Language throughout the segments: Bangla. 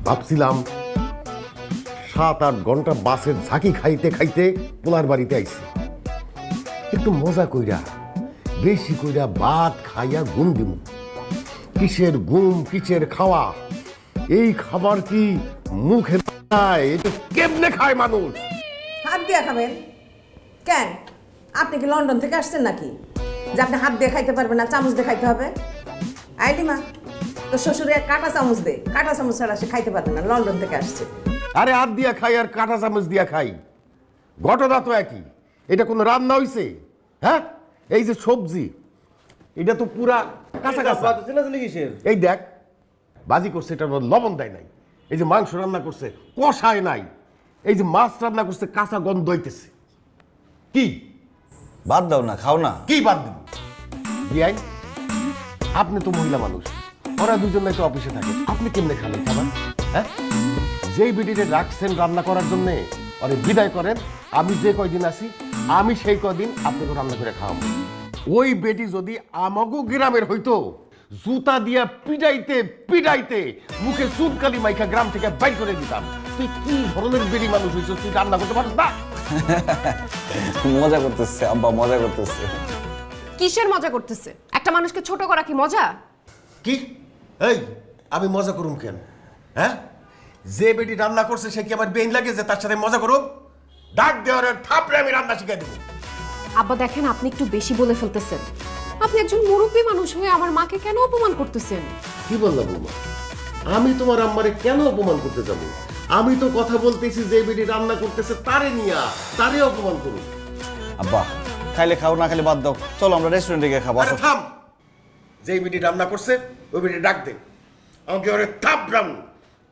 ভাবছিলাম 7-8 ঘন্টা বাসের ঝাঁকি খাইতে খাইতে পোলার বাড়িতে আইছি, একটু মজা কইরা বেশি কইরা ভাত খাইয়া ঘুম দিমু। কিসের ঘুম কিসের খাওয়া, এই খাবার কি মুখে খায়? এটা কেমনে খায় মানুষ? হাত দিয়ে খাবেন কেন? আপনি কি লন্ডন থেকে আসছেন নাকি যে আপনি হাত দিয়ে খাইতে পারবেন না, চামচ দিয়ে খাইতে হবে? আইলিমা তো শ্বশুরে কাঁটা চামচ দে, কাঁটা চামচ ছাড়া সে খাইতে পারবে না, লন্ডন থেকে আসছে। আরে হাত দিয়া খাই আর কাঁটা চামচ দিয়া খাই, ঘটনা তো একই। এটা কোনো রান্না হইছে? হ্যাঁ, এই যে সবজি এটা তো পুরা কাঁচা কাঁচা। এই দেখ বাজি করছে, এটা লবণ দেয় নাই। এই যে মাংস রান্না করছে কষায় নাই। এই যে মাছ রান্না করছে কাঁচা গন্ধ হইতেছে। কি বাদ দাও না, খাও না। কি বাদ দিন বিয়াই? আপনি তো মহিলা মানুষ, ওরা দুজন তো অফিসে থাকে, আপনি কেমনে খাবেন খাবার? হ্যাঁ, যেই বিটিতে রাখছেন রান্না করার জন্যে ওরে বিদায় করেন। আমি যে কয়দিন আছি আমি সেই কয়দিন আপনাকে রান্না করে খাওয়াবো। ওই বেটি যদি আমাগো গ্রামের হইতো, জুতা দিয়া পিটাইতে পিটাইতে মুখে চুনকালি মাইখা গ্রাম থেকে বাইর করে দিতাম। তুই কি ধরনের বেটি মানুষ হইছ, তুই রান্না করতে পারিস না? মজা করতেছে আব্বা, মজা করতেছে। কিসের মজা করতেছে? একটা মানুষকে ছোট করা কি মজা? কি এই আমি মজা করুম কেন? হ্যাঁ, যে বেটি রান্না করছে সে কি আমার বেইন লাগে যে তার সাথে মজা করুম? ডাক দেওয়ার থাপড়ে আমি রান্না শিখাই দেবো। আব্বা দেখেন, আপনি একটু বেশি বলে ফেলতেছেন। আপনি একজন মুরব্বী মানুষ হয়ে আমার মাকে কেন অপমান করতেছেন? কি বললাম বৌমা? আমি তোমার আম্মারে কেন অপমান করতে যাব? আমি তো কথা বলতেছি যে বেটি রান্না করতেছে তারে নিয়া, তারে অপমান করুন। আব্বা খাইলে খাও, না খাইলে বাদ দাও। চলো আমরা রেস্টুরেন্টে গিয়ে খাবো। আরে থাম, যে বেটি রান্না করছে ওই বেটি ডাক দে, আমাকে ওরে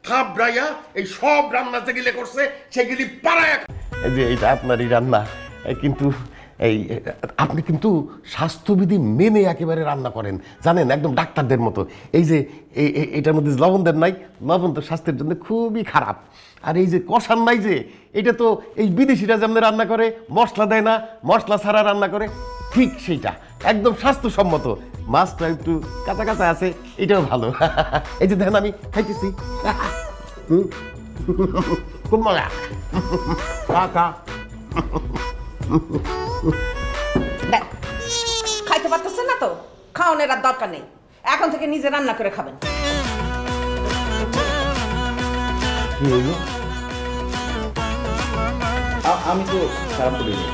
থাপড়াইয়া এই সব রান্না যেগুলি করছে সেগুলি পাড়ায়। এই যে এইটা আপনারই রান্না, কিন্তু এই আপনি কিন্তু স্বাস্থ্যবিধি মেনে একেবারে রান্না করেন, জানেন, একদম ডাক্তারদের মতো। এই যে এটার মধ্যে লবণ দেন নাই, লবণ তো স্বাস্থ্যের জন্য খুবই খারাপ। আর এই যে কষান নাই যে, এটা তো এই বিদেশিরা যেমন রান্না করে, মশলা দেয় না, মশলা ছাড়া রান্না করে, ঠিক সেইটা একদম স্বাস্থ্যসম্মত। মাছটা একটু কাঁচা কাঁচা আছে, এটাও ভালো। এই যে দেখেন আমি খাইতেছি, খুব মজা। কাকা দেখ, খাইতে পারতেছেন না তো খাওয়ানোর আর দরকার নেই, এখন থেকে নিজে রান্না করে খাবেন। কি হইল? আমি তো খারাপ করিনি।